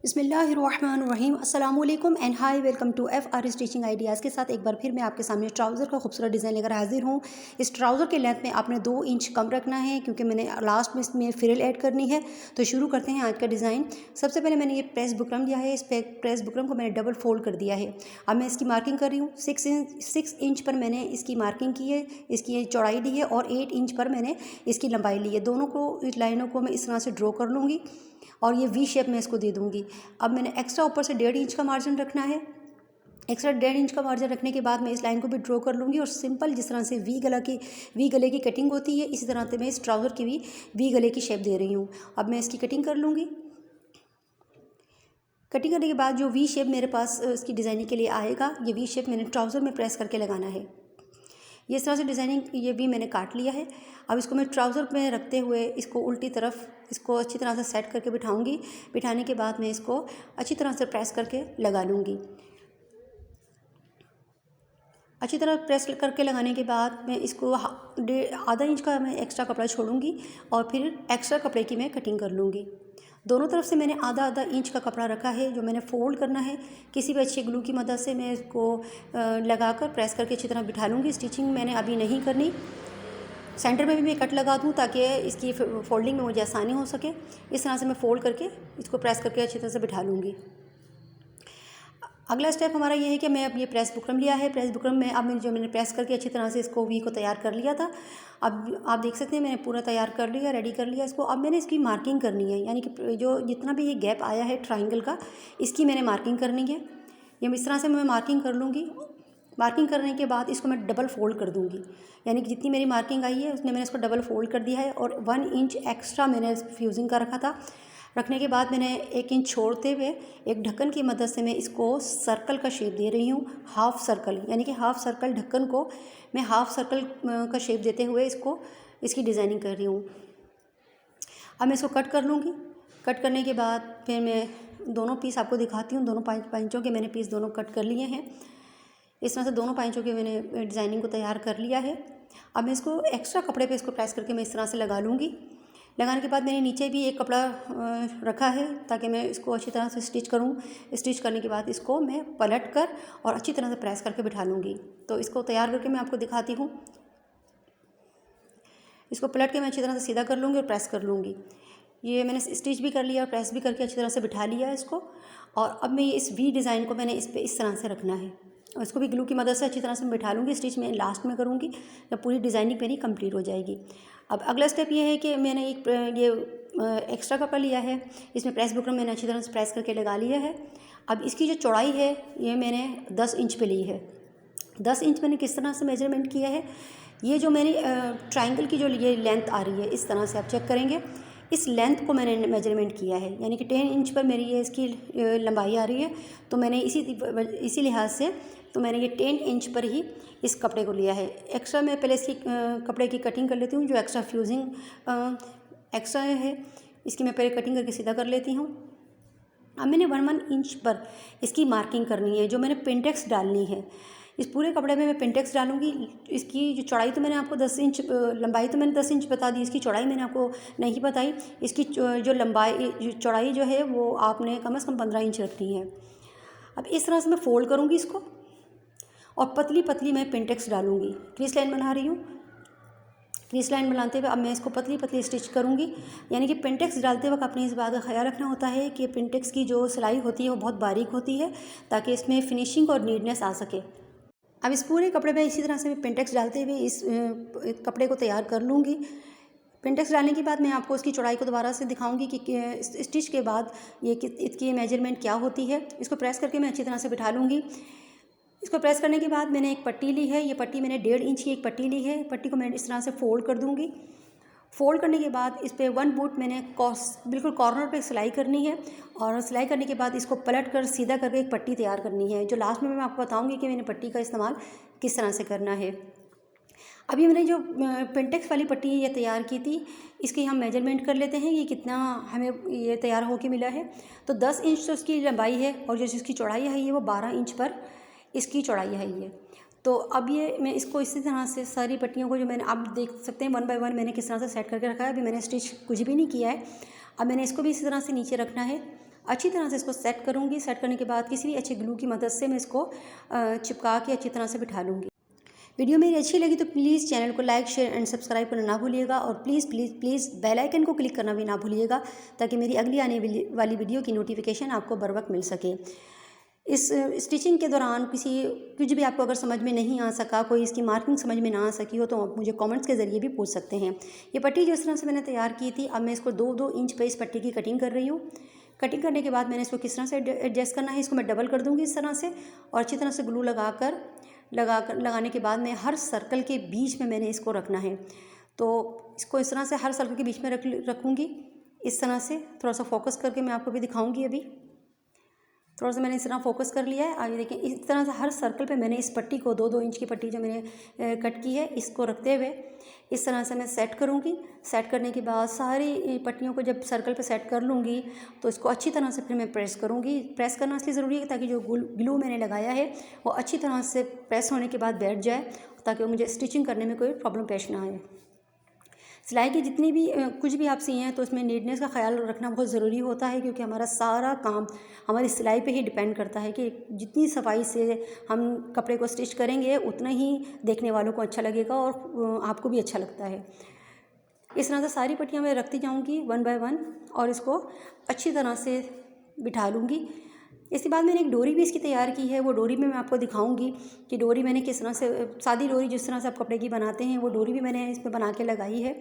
बिस्मिल्लाहिर्रहमानिर्रहीम अस्सलामुअलैकुम and hi welcome to FR stitching ideas के साथ एक बार फिर मैं आपके सामने ट्राउज़र का खूबसूरत डिज़ाइन लेकर हाजिर हूँ। इस ट्राउज़र के लेंथ में आपने 2 इंच कम रखना है क्योंकि मैंने लास्ट में इसमें फ्रिल ऐड करनी है। तो शुरू करते हैं आज का डिज़ाइन। सबसे पहले मैंने ये प्रेस बुकरम लिया है। इस प्रेस बुकरम को मैंने डबल फोल्ड कर दिया है। अब मैं इसकी मार्किंग कर रही हूँ। 6 इंच पर मैंने इसकी मार्किंग की है, इसकी चौड़ाई ली है और 8 इंच पर मैंने इसकी लंबाई ली है। दोनों को इस लाइनों को मैं इस तरह से ड्रॉ कर लूँगी और ये वी शेप में इसको दे दूँगी। अब मैंने एक्स्ट्रा ऊपर से 1.5 इंच का मार्जिन रखना है। एक्स्ट्रा 1.5 इंच का मार्जिन रखने के बाद मैं इस लाइन को भी ड्रॉ कर लूँगी और सिंपल जिस तरह से वी गले की कटिंग होती है इसी तरह से मैं इस ट्राउज़र की भी वी गले की शेप दे रही हूँ। अब मैं इसकी कटिंग कर लूँगी। कटिंग करने के बाद जो वी शेप मेरे पास इसकी डिज़ाइनिंग के लिए आएगा, ये वी शेप मैंने ट्राउज़र में प्रेस करके लगाना है। ये इस तरह से डिज़ाइनिंग ये भी मैंने काट लिया है। अब इसको मैं ट्राउज़र में रखते हुए इसको उल्टी तरफ इसको अच्छी तरह से सेट करके बिठाऊंगी। बिठाने के बाद मैं इसको अच्छी तरह से प्रेस करके लगा लूँगी। अच्छी तरह प्रेस करके लगाने के बाद मैं इसको आधा इंच का मैं एक्स्ट्रा कपड़ा छोड़ूंगी और फिर एक्स्ट्रा कपड़े की मैं कटिंग कर लूँगी। दोनों तरफ से मैंने आधा आधा इंच का कपड़ा रखा है जो मैंने फ़ोल्ड करना है। किसी भी अच्छी ग्लू की मदद से मैं इसको लगाकर प्रेस करके अच्छी तरह बिठा लूँगी। स्टिचिंग मैंने अभी नहीं करनी। सेंटर में भी मैं कट लगा दूँ ताकि इसकी फोल्डिंग में मुझे आसानी हो सके। इस तरह से मैं फ़ोल्ड करके इसको प्रेस करके अच्छी तरह से बिठा लूँगी। अगला स्टेप हमारा ये है कि मैं अब ये प्रेस बुकरम लिया है। प्रेस बुकरम में अब मैंने प्रेस करके अच्छी तरह से इसको वी को तैयार कर लिया था। अब आप देख सकते हैं मैंने पूरा तैयार कर लिया, रेडी कर लिया इसको। अब मैंने इसकी मार्किंग करनी है, यानी कि जो जितना भी ये गैप आया है ट्राइंगल का, इसकी मैंने मार्किंग करनी है। ये इस तरह से मैं मार्किंग कर लूँगी। मार्किंग करने के बाद इसको मैं डबल फोल्ड कर दूँगी, यानी कि जितनी मेरी मार्किंग आई है उसने मैंने इसको डबल फोल्ड कर दिया है और 1 इंच एक्स्ट्रा मैंने फ्यूजिंग का रखा था। रखने के बाद मैंने 1 इंच छोड़ते हुए एक ढक्कन की मदद से मैं इसको सर्कल का शेप दे रही हूँ। हाफ सर्कल, यानी कि हाफ सर्कल ढक्कन को मैं हाफ सर्कल का शेप देते हुए इसकी डिज़ाइनिंग कर रही हूँ। अब मैं इसको कट कर लूँगी। कट करने के बाद फिर मैं दोनों पीस आपको दिखाती हूँ। दोनों पैंचों के मैंने पीस दोनों कट कर लिए हैं। इस तरह से दोनों पैंचों के मैंने डिज़ाइनिंग को तैयार कर लिया है। अब मैं इसको एक्स्ट्रा कपड़े पे इसको प्रेस करके मैं इस तरह से लगा लूँगी। लगाने के बाद मैंने नीचे भी एक कपड़ा रखा है ताकि मैं इसको अच्छी तरह से स्टिच करूँ। स्टिच करने के बाद इसको मैं पलट कर और अच्छी तरह से प्रेस करके बिठा लूँगी। तो इसको तैयार करके मैं आपको दिखाती हूँ। इसको पलट के मैं अच्छी तरह से सीधा कर लूँगी और प्रेस कर लूँगी। ये मैंने स्टिच भी कर लिया और प्रेस भी करके अच्छी तरह से बिठा लिया इसको। और अब मैं इस वी डिज़ाइन को मैंने इस पर इस तरह से रखना है और इसको भी ग्लू की मदद से अच्छी तरह से मैं बिठा लूँगी। स्टिच मैं लास्ट में करूँगी जब पूरी डिज़ाइनिंग मेरी कंप्लीट हो जाएगी। अब अगला स्टेप ये है कि मैंने ये एक्स्ट्रा कपड़ा लिया है। इसमें प्रेस बुकरम मैंने अच्छी तरह से प्रेस करके लगा लिया है। अब इसकी जो चौड़ाई है ये मैंने 10 इंच पे ली है। 10 इंच मैंने किस तरह से मेजरमेंट किया है, ये जो मेरी ट्राइंगल की जो ये लेंथ आ रही है इस तरह से आप चेक करेंगे। इस लेंथ को मैंने मेजरमेंट किया है, यानी कि 10 इंच पर मेरी ये इसकी लंबाई आ रही है। तो मैंने इसी लिहाज से तो मैंने ये 10 इंच पर ही इस कपड़े को लिया है। एक्स्ट्रा मैं पहले इसकी कपड़े की कटिंग कर लेती हूँ। जो एक्स्ट्रा फ्यूजिंग एक्स्ट्रा है इसकी मैं पहले कटिंग करके सीधा कर लेती हूँ। अब मैंने 1 इंच पर इसकी मार्किंग करनी है, जो मैंने पिंटेक्स डालनी है। इस पूरे कपड़े में मैं पिंटेक्स डालूंगी। इसकी जो चौड़ाई तो मैंने आपको 10 इंच लंबाई तो मैंने 10 इंच बता दी, इसकी चौड़ाई मैंने आपको नहीं बताई। इसकी जो चौड़ाई जो है वो आपने कम से कम 15 इंच रखनी है। अब इस तरह से मैं फोल्ड करूँगी इसको और पतली पतली मैं पिंटेक्स डालूँगी। क्रीज लाइन बना रही हूँ। क्रीज लाइन बनाते हुए अब मैं इसको पतली पतली स्टिच करूँगी, यानी कि पिंटेक्स डालते वक्त अपने इस बात का ख्याल रखना होता है कि पिंटेक्स की जो सिलाई होती है वो बहुत बारीक होती है ताकि इसमें फिनिशिंग और नीटनेस आ सके। अब इस पूरे कपड़े पे इसी तरह से मैं पिंटेक्स डालते हुए इस कपड़े को तैयार कर लूँगी। पिंटेक्स डालने के बाद मैं आपको इसकी चौड़ाई को दोबारा से दिखाऊंगी कि स्टिच के बाद इसकी मेजरमेंट क्या होती है। इसको प्रेस करके मैं अच्छी तरह से बिठा लूँगी। इसको प्रेस करने के बाद मैंने एक पट्टी ली है। ये पट्टी मैंने 1.5 इंच की एक पट्टी ली है। पट्टी को मैं इस तरह से फोल्ड कर दूँगी। फोल्ड करने के बाद इस पर 1 बूट मैंने बिल्कुल कॉर्नर पे सिलाई करनी है और सिलाई करने के बाद इसको पलट कर सीधा करके एक पट्टी तैयार करनी है, जो लास्ट में मैं आपको बताऊंगी कि मैंने पट्टी का इस्तेमाल किस तरह से करना है। अभी मैंने जो पिंटेक्स वाली पट्टी ये तैयार की थी, इसकी हम मेजरमेंट कर लेते हैं। ये कितना हमें ये तैयार होके मिला है। तो 10 इंच तो इसकी लंबाई है और जो इसकी चौड़ाई है ये वो 12 इंच पर इसकी चौड़ाई है ये। तो अब ये मैं इसको इसी तरह से सारी पट्टियों को जो मैंने आप देख सकते हैं 1 बाय 1 मैंने किस तरह से सेट करके रखा है। अभी मैंने स्टिच कुछ भी नहीं किया है। अब मैंने इसको भी इसी तरह से नीचे रखना है। अच्छी तरह से इसको सेट करूँगी। सेट करने के बाद किसी भी अच्छे ग्लू की मदद से मैं इसको चिपका के अच्छी तरह से बिठा लूँगी। वीडियो मेरी अच्छी लगी तो प्लीज़ चैनल को लाइक शेयर एंड सब्सक्राइब करना ना भूलिएगा, और please please please bell icon को क्लिक करना भी ना भूलिएगा, ताकि मेरी अगली आने वाली वीडियो की नोटिफिकेशन आपको बर वक्त मिल सके। इस स्टिचिंग के दौरान कुछ भी आपको अगर समझ में नहीं आ सका, कोई इसकी मार्किंग समझ में ना आ सकी हो, तो आप मुझे कमेंट्स के ज़रिए भी पूछ सकते हैं। ये पट्टी जिस तरह से मैंने तैयार की थी, अब मैं इसको 2-2 इंच पे इस पट्टी की कटिंग कर रही हूँ। कटिंग करने के बाद मैंने इसको किस तरह से एडजस्ट करना है, इसको मैं डबल कर दूँगी इस तरह से, और अच्छी तरह से ग्लू लगाने के बाद मैं हर सर्कल के बीच में मैंने इसको रखना है। तो इसको इस तरह से हर सर्कल के बीच में रखूँगी इस तरह से। थोड़ा सा फोकस करके मैं आपको भी दिखाऊँगी। अभी थोड़ा सा मैंने इस तरह फोकस कर लिया है। आगे देखें, इस तरह से हर सर्कल पे मैंने इस पट्टी को 2-2 इंच की पट्टी जो मैंने कट की है, इसको रखते हुए इस तरह से मैं सेट करूँगी। सेट करने के बाद सारी पट्टियों को जब सर्कल पे सेट कर लूँगी, तो इसको अच्छी तरह से फिर मैं प्रेस करूँगी। प्रेस करना इसलिए ज़रूरी है ताकि जो ग्लू मैंने लगाया है वो अच्छी तरह से प्रेस होने के बाद बैठ जाए, ताकि मुझे स्टिचिंग करने में कोई प्रॉब्लम पेश ना आए। सिलाई की जितनी भी कुछ भी आप सिए हैं, तो उसमें नीटनेस का ख्याल रखना बहुत ज़रूरी होता है, क्योंकि हमारा सारा काम हमारी सिलाई पे ही डिपेंड करता है कि जितनी सफाई से हम कपड़े को स्टिच करेंगे, उतना ही देखने वालों को अच्छा लगेगा और आपको भी अच्छा लगता है। इस तरह से सारी पट्टियाँ मैं रखती जाऊँगी 1 बाय 1, और इसको अच्छी तरह से बिठा लूँगी। इसके बाद मैंने एक डोरी भी इसकी तैयार की है। वो डोरी में मैं आपको दिखाऊंगी कि डोरी मैंने किस तरह से, सादी डोरी जिस तरह से आप कपड़े की बनाते हैं, वो डोरी भी मैंने इसमें बना के लगाई है।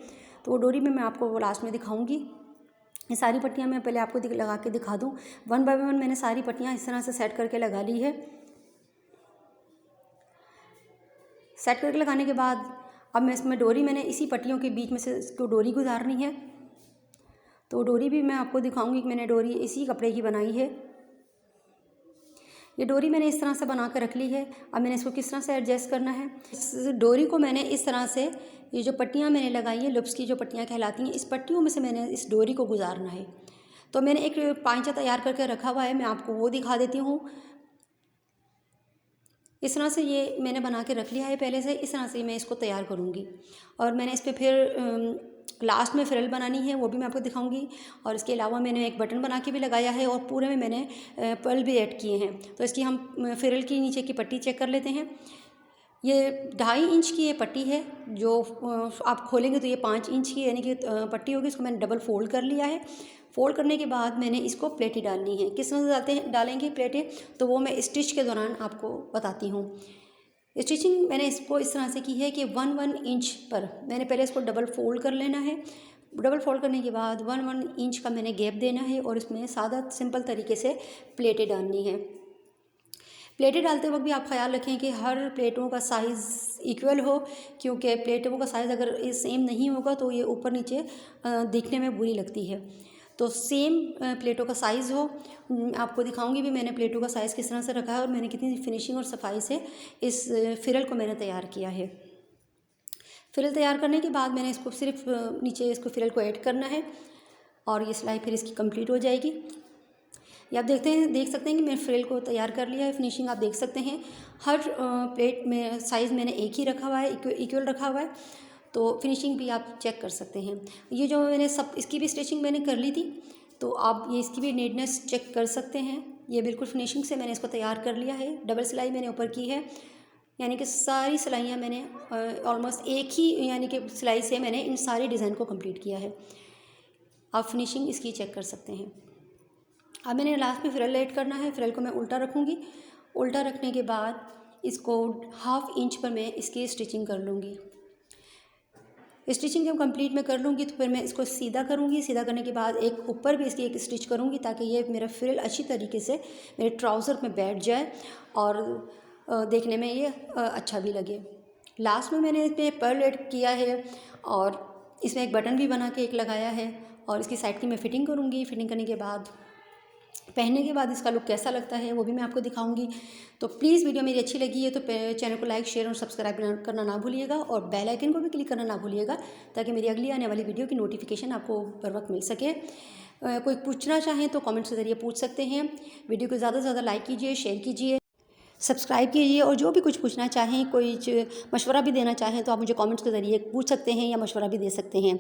तो वो डोरी में मैं आपको वो लास्ट में दिखाऊंगी। ये सारी पट्टियाँ मैं पहले आपको लगा के दिखा दूँ। 1 बाय 1 मैंने सारी पट्टियाँ इस तरह से सेट करके लगा ली है। सेट करके लगाने के बाद अब मैं इसमें डोरी, मैंने इसी पट्टियों के बीच में से इसको डोरी गुजारनी है। तो डोरी भी मैं आपको दिखाऊंगी कि मैंने डोरी इसी कपड़े की बनाई है। ये डोरी मैंने इस तरह से बना कर रख ली है। अब मैंने इसको किस तरह से एडजस्ट करना है, इस डोरी को मैंने इस तरह से, ये जो पट्टियाँ मैंने लगाई हैं, लुप्स की जो पट्टियाँ कहलाती हैं, इस पट्टियों में से मैंने इस डोरी को गुजारना है। तो मैंने एक पांचा तैयार करके रखा हुआ है, मैं आपको वो दिखा देती हूँ। इस तरह से ये मैंने बना के रख लिया है पहले से। इस तरह से मैं इसको तैयार करूँगी, और मैंने इस पर फिर लास्ट में फ्रिल बनानी है, वो भी मैं आपको दिखाऊंगी। और इसके अलावा मैंने एक बटन बना के भी लगाया है, और पूरे में मैंने पर्ल भी ऐड किए हैं। तो इसकी हम फ्रिल की नीचे की पट्टी चेक कर लेते हैं। ये 2.5 इंच की ये पट्टी है, जो आप खोलेंगे तो ये 5 इंच की यानी कि पट्टी होगी। इसको मैंने डबल फोल्ड कर लिया है। फोल्ड करने के बाद मैंने इसको प्लेटें डालनी है। किस तरह से डालेंगे प्लेटें, तो वो मैं स्टिच के दौरान आपको बताती हूँ। स्टिचिंग मैंने इसको इस तरह से की है कि 1-1 इंच पर मैंने पहले इसको डबल फोल्ड कर लेना है। डबल फोल्ड करने के बाद 1-1 इंच का मैंने गैप देना है, और इसमें सादा सिंपल तरीके से प्लेटें डालनी है। प्लेटें डालते वक्त भी आप ख्याल रखें कि हर प्लेटों का साइज़ इक्वल हो, क्योंकि प्लेटों का साइज़ अगर सेम नहीं होगा तो ये ऊपर नीचे दिखने में बुरी लगती है। तो सेम प्लेटों का साइज़ हो। आपको दिखाऊंगी भी मैंने प्लेटों का साइज़ किस तरह से रखा है, और मैंने कितनी फिनिशिंग और सफाई से इस फ्रिल को मैंने तैयार किया है। फ्रिल तैयार करने के बाद मैंने इसको सिर्फ नीचे इसको फ्रिल को ऐड करना है, और ये सिलाई फिर इसकी कंप्लीट हो जाएगी। ये आप देख सकते हैं कि मैंने फ्रिल को तैयार कर लिया है। फिनिशिंग आप देख सकते हैं, हर प्लेट में साइज़ मैंने एक ही रखा हुआ है, इक्वल रखा हुआ है। तो फिनिशिंग भी आप चेक कर सकते हैं। ये जो मैंने सब इसकी भी स्टिचिंग मैंने कर ली थी, तो आप ये इसकी भी नीटनेस चेक कर सकते हैं। ये बिल्कुल फिनिशिंग से मैंने इसको तैयार कर लिया है। डबल सिलाई मैंने ऊपर की है, यानी कि सारी सिलाइयाँ मैंने ऑलमोस्ट एक ही यानी कि सिलाई से मैंने इन सारी डिज़ाइन को कंप्लीट किया है। आप फिनिशिंग इसकी चेक कर सकते हैं। अब मैंने लास्ट में फ्रिल ऐड करना है। फ्रिल को मैं उल्टा रखूँगी। उल्टा रखने के बाद इसको 1/2 इंच पर मैं इसकी स्टिचिंग कर लूँगी। स्टिचिंग जब कंप्लीट मैं कर लूँगी, तो फिर मैं इसको सीधा करूँगी। सीधा करने के बाद एक ऊपर भी इसकी एक स्टिच करूँगी, ताकि ये मेरा फ्रिल अच्छी तरीके से मेरे ट्राउज़र में बैठ जाए और देखने में ये अच्छा भी लगे। लास्ट में मैंने इसमें पर्ल ऐड किया है, और इसमें एक बटन भी बना के एक लगाया है, और इसकी साइड की मैं फ़िटिंग करूँगी। फिटिंग करने के बाद पहनने के बाद इसका लुक कैसा लगता है वो भी मैं आपको दिखाऊंगी। तो प्लीज़ वीडियो मेरी अच्छी लगी है तो चैनल को लाइक शेयर और सब्सक्राइब करना ना भूलिएगा, और बेल आइकन को भी क्लिक करना ना भूलिएगा, ताकि मेरी अगली आने वाली वीडियो की नोटिफिकेशन आपको बर वक्त मिल सके। कोई पूछना चाहें तो कमेंट्स के ज़रिए पूछ सकते हैं। वीडियो को ज़्यादा से ज़्यादा लाइक कीजिए, शेयर कीजिए, सब्सक्राइब कीजिए, और जो भी कुछ पूछना चाहें, कोई मशवरा भी देना चाहें, तो आप मुझे कमेंट्स के ज़रिए पूछ सकते हैं या मशवरा भी दे सकते हैं।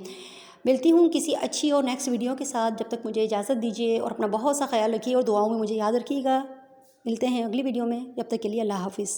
मिलती हूँ किसी अच्छी और नेक्स्ट वीडियो के साथ। जब तक मुझे इजाज़त दीजिए और अपना बहुत सा ख्याल रखिए और दुआओं में मुझे याद रखिएगा। मिलते हैं अगली वीडियो में, जब तक के लिए अल्लाह हाफिज़।